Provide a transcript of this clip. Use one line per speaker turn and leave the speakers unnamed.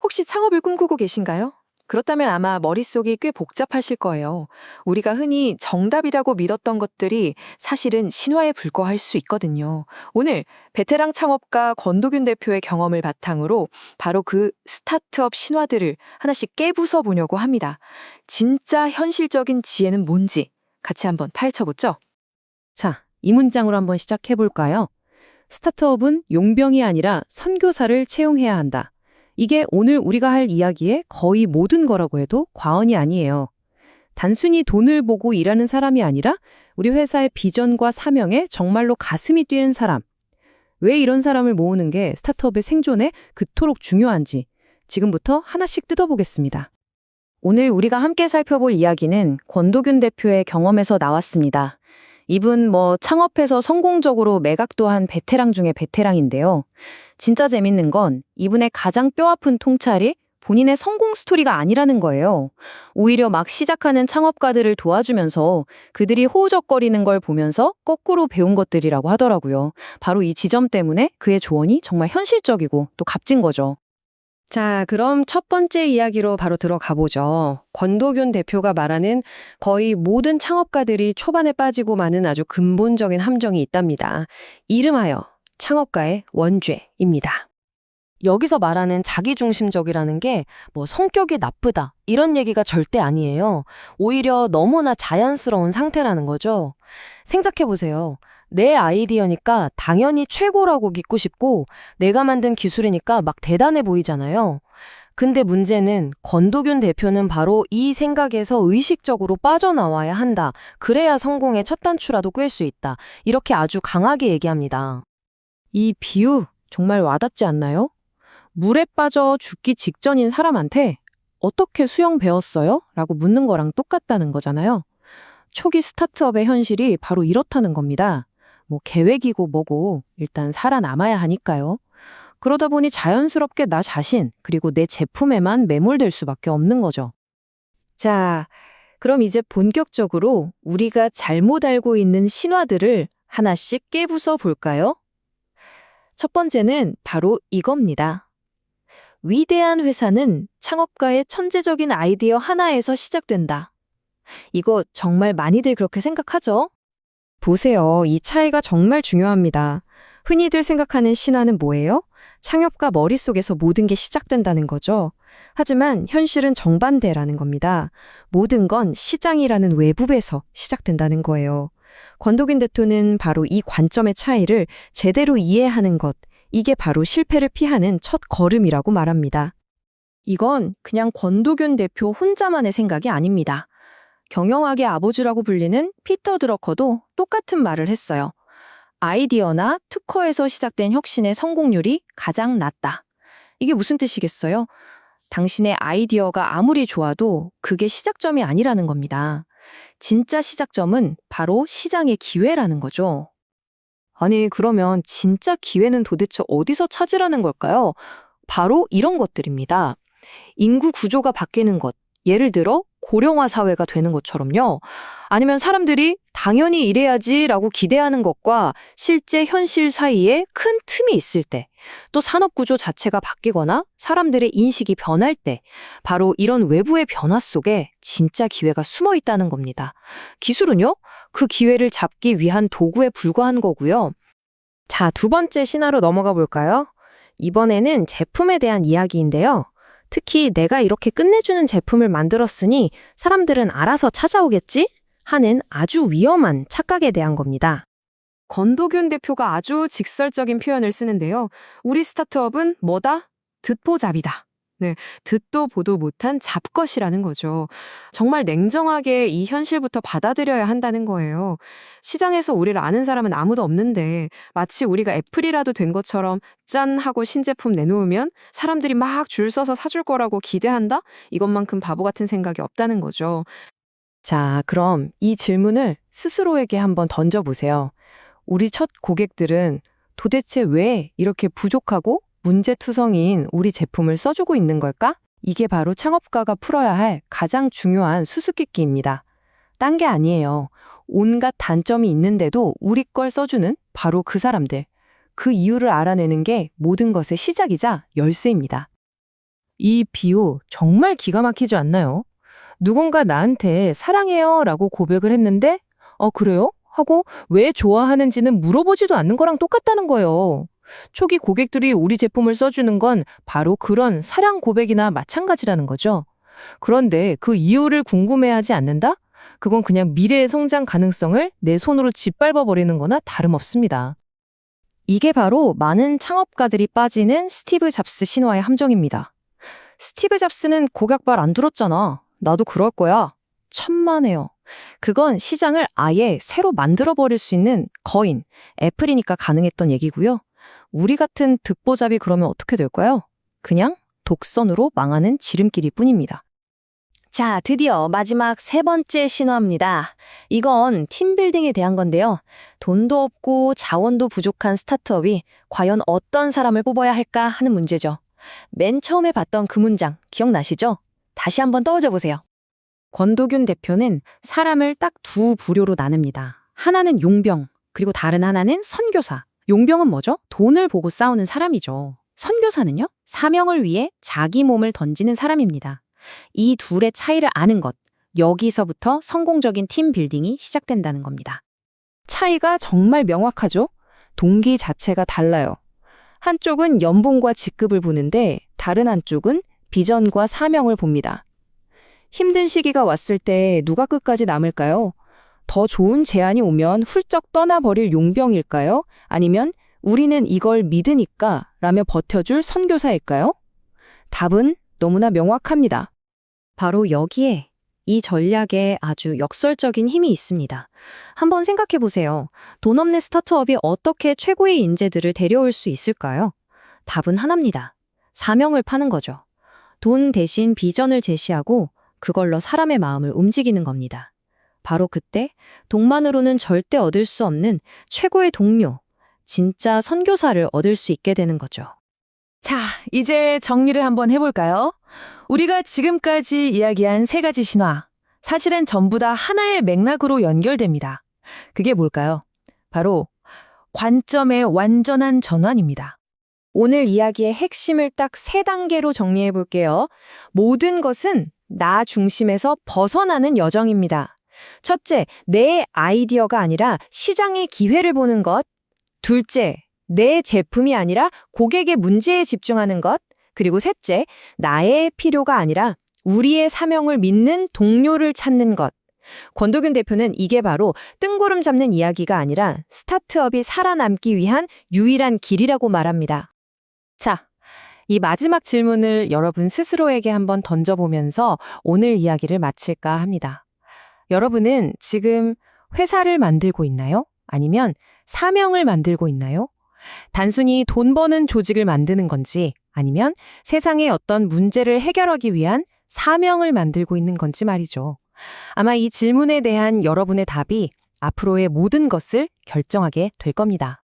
혹시 창업을 꿈꾸고 계신가요? 그렇다면 아마 머릿속이 꽤 복잡하실 거예요. 우리가 흔히 정답이라고 믿었던 것들이 사실은 신화에 불과할 수 있거든요. 오늘 베테랑 창업가 권도균 대표의 경험을 바탕으로 바로 그 스타트업 신화들을 하나씩 깨부숴 보려고 합니다. 진짜 현실적인 지혜는 뭔지 같이 한번 파헤쳐보죠.
자, 이 문장으로 한번 시작해 볼까요? 스타트업은 용병이 아니라 선교사를 채용해야 한다. 이게 오늘 우리가 할 이야기의 거의 모든 거라고 해도 과언이 아니에요. 단순히 돈을 보고 일하는 사람이 아니라 우리 회사의 비전과 사명에 정말로 가슴이 뛰는 사람. 왜 이런 사람을 모으는 게 스타트업의 생존에 그토록 중요한지 지금부터 하나씩 뜯어보겠습니다. 오늘 우리가 함께 살펴볼 이야기는 권도균 대표의 경험에서 나왔습니다. 이분 창업해서 성공적으로 매각도 한 베테랑 중에 베테랑인데요. 진짜 재밌는 건 이분의 가장 뼈아픈 통찰이 본인의 성공 스토리가 아니라는 거예요. 오히려 막 시작하는 창업가들을 도와주면서 그들이 호우적거리는 걸 보면서 거꾸로 배운 것들이라고 하더라고요. 바로 이 지점 때문에 그의 조언이 정말 현실적이고 또 값진 거죠. 자, 그럼 첫 번째 이야기로 바로 들어가 보죠. 권도균 대표가 말하는 거의 모든 창업가들이 초반에 빠지고 마는 아주 근본적인 함정이 있답니다. 이름하여 창업가의 원죄입니다. 여기서 말하는 자기중심적이라는 게 성격이 나쁘다 이런 얘기가 절대 아니에요. 오히려 너무나 자연스러운 상태라는 거죠. 생각해보세요. 내 아이디어니까 당연히 최고라고 믿고 싶고 내가 만든 기술이니까 막 대단해 보이잖아요. 근데 문제는 권도균 대표는 바로 이 생각에서 의식적으로 빠져나와야 한다. 그래야 성공의 첫 단추라도 꿰 수 있다. 이렇게 아주 강하게 얘기합니다. 이 비유 정말 와닿지 않나요? 물에 빠져 죽기 직전인 사람한테 어떻게 수영 배웠어요? 라고 묻는 거랑 똑같다는 거잖아요. 초기 스타트업의 현실이 바로 이렇다는 겁니다. 계획이고 뭐고 일단 살아남아야 하니까요. 그러다 보니 자연스럽게 나 자신 그리고 내 제품에만 매몰될 수밖에 없는 거죠. 자, 그럼 이제 본격적으로 우리가 잘못 알고 있는 신화들을 하나씩 깨부숴 볼까요? 첫 번째는 바로 이겁니다. 위대한 회사는 창업가의 천재적인 아이디어 하나에서 시작된다. 이거 정말 많이들 그렇게 생각하죠? 보세요. 이 차이가 정말 중요합니다. 흔히들 생각하는 신화는 뭐예요? 창업가 머릿속에서 모든 게 시작된다는 거죠. 하지만 현실은 정반대라는 겁니다. 모든 건 시장이라는 외부에서 시작된다는 거예요. 권도균 대표는 바로 이 관점의 차이를 제대로 이해하는 것, 이게 바로 실패를 피하는 첫 걸음이라고 말합니다. 이건 그냥 권도균 대표 혼자만의 생각이 아닙니다. 경영학의 아버지라고 불리는 피터 드러커도 똑같은 말을 했어요. 아이디어나 특허에서 시작된 혁신의 성공률이 가장 낮다. 이게 무슨 뜻이겠어요? 당신의 아이디어가 아무리 좋아도 그게 시작점이 아니라는 겁니다. 진짜 시작점은 바로 시장의 기회라는 거죠. 아니, 그러면 진짜 기회는 도대체 어디서 찾으라는 걸까요? 바로 이런 것들입니다. 인구 구조가 바뀌는 것, 예를 들어 고령화 사회가 되는 것처럼요. 아니면 사람들이 당연히 이래야지라고 기대하는 것과 실제 현실 사이에 큰 틈이 있을 때, 또 산업 구조 자체가 바뀌거나 사람들의 인식이 변할 때, 바로 이런 외부의 변화 속에 진짜 기회가 숨어 있다는 겁니다. 기술은요, 그 기회를 잡기 위한 도구에 불과한 거고요. 자, 두 번째 신화로 넘어가 볼까요? 이번에는 제품에 대한 이야기인데요. 특히 내가 이렇게 끝내주는 제품을 만들었으니 사람들은 알아서 찾아오겠지? 하는 아주 위험한 착각에 대한 겁니다. 권도균 대표가 아주 직설적인 표현을 쓰는데요. 우리 스타트업은 뭐다? 듣보잡이다. 네, 듣도 보도 못한 잡것이라는 거죠. 정말 냉정하게 이 현실부터 받아들여야 한다는 거예요. 시장에서 우리를 아는 사람은 아무도 없는데 마치 우리가 애플이라도 된 것처럼 짠 하고 신제품 내놓으면 사람들이 막 줄 서서 사줄 거라고 기대한다? 이것만큼 바보 같은 생각이 없다는 거죠. 자, 그럼 이 질문을 스스로에게 한번 던져보세요. 우리 첫 고객들은 도대체 왜 이렇게 부족하고 문제투성이인 우리 제품을 써주고 있는 걸까? 이게 바로 창업가가 풀어야 할 가장 중요한 수수께끼입니다. 딴 게 아니에요. 온갖 단점이 있는데도 우리 걸 써주는 바로 그 사람들. 그 이유를 알아내는 게 모든 것의 시작이자 열쇠입니다. 이 비유 정말 기가 막히지 않나요? 누군가 나한테 사랑해요 라고 고백을 했는데, 그래요? 하고 왜 좋아하는지는 물어보지도 않는 거랑 똑같다는 거예요. 초기 고객들이 우리 제품을 써주는 건 바로 그런 사랑 고백이나 마찬가지라는 거죠. 그런데 그 이유를 궁금해하지 않는다? 그건 그냥 미래의 성장 가능성을 내 손으로 짓밟아 버리는 거나 다름없습니다. 이게 바로 많은 창업가들이 빠지는 스티브 잡스 신화의 함정입니다. 스티브 잡스는 고객발 안 들었잖아. 나도 그럴 거야. 천만에요. 그건 시장을 아예 새로 만들어버릴 수 있는 거인, 애플이니까 가능했던 얘기고요. 우리 같은 듣보잡이 그러면 어떻게 될까요? 그냥 독선으로 망하는 지름길일 뿐입니다. 자, 드디어 마지막 세 번째 신화입니다. 이건 팀빌딩에 대한 건데요. 돈도 없고 자원도 부족한 스타트업이 과연 어떤 사람을 뽑아야 할까 하는 문제죠. 맨 처음에 봤던 그 문장 기억나시죠? 다시 한번 떠올려 보세요. 권도균 대표는 사람을 딱 두 부류로 나눕니다. 하나는 용병, 그리고 다른 하나는 선교사. 용병은 뭐죠? 돈을 보고 싸우는 사람이죠. 선교사는요? 사명을 위해 자기 몸을 던지는 사람입니다. 이 둘의 차이를 아는 것, 여기서부터 성공적인 팀 빌딩이 시작된다는 겁니다. 차이가 정말 명확하죠? 동기 자체가 달라요. 한쪽은 연봉과 직급을 보는데 다른 한쪽은 비전과 사명을 봅니다. 힘든 시기가 왔을 때 누가 끝까지 남을까요? 더 좋은 제안이 오면 훌쩍 떠나버릴 용병일까요? 아니면 우리는 이걸 믿으니까 라며 버텨줄 선교사일까요? 답은 너무나 명확합니다. 바로 여기에 이 전략에 아주 역설적인 힘이 있습니다. 한번 생각해 보세요. 돈 없는 스타트업이 어떻게 최고의 인재들을 데려올 수 있을까요? 답은 하나입니다. 사명을 파는 거죠. 돈 대신 비전을 제시하고 그걸로 사람의 마음을 움직이는 겁니다. 바로 그때 돈만으로는 절대 얻을 수 없는 최고의 동료, 진짜 선교사를 얻을 수 있게 되는 거죠.
자, 이제 정리를 한번 해볼까요? 우리가 지금까지 이야기한 세 가지 신화, 사실은 전부 다 하나의 맥락으로 연결됩니다. 그게 뭘까요? 바로 관점의 완전한 전환입니다. 오늘 이야기의 핵심을 딱 세 단계로 정리해 볼게요. 모든 것은 나 중심에서 벗어나는 여정입니다. 첫째, 내 아이디어가 아니라 시장의 기회를 보는 것. 둘째, 내 제품이 아니라 고객의 문제에 집중하는 것. 그리고 셋째, 나의 필요가 아니라 우리의 사명을 믿는 동료를 찾는 것. 권도균 대표는 이게 바로 뜬구름 잡는 이야기가 아니라 스타트업이 살아남기 위한 유일한 길이라고 말합니다. 자, 이 마지막 질문을 여러분 스스로에게 한번 던져보면서 오늘 이야기를 마칠까 합니다. 여러분은 지금 회사를 만들고 있나요? 아니면 사명을 만들고 있나요? 단순히 돈 버는 조직을 만드는 건지 아니면 세상의 어떤 문제를 해결하기 위한 사명을 만들고 있는 건지 말이죠. 아마 이 질문에 대한 여러분의 답이 앞으로의 모든 것을 결정하게 될 겁니다.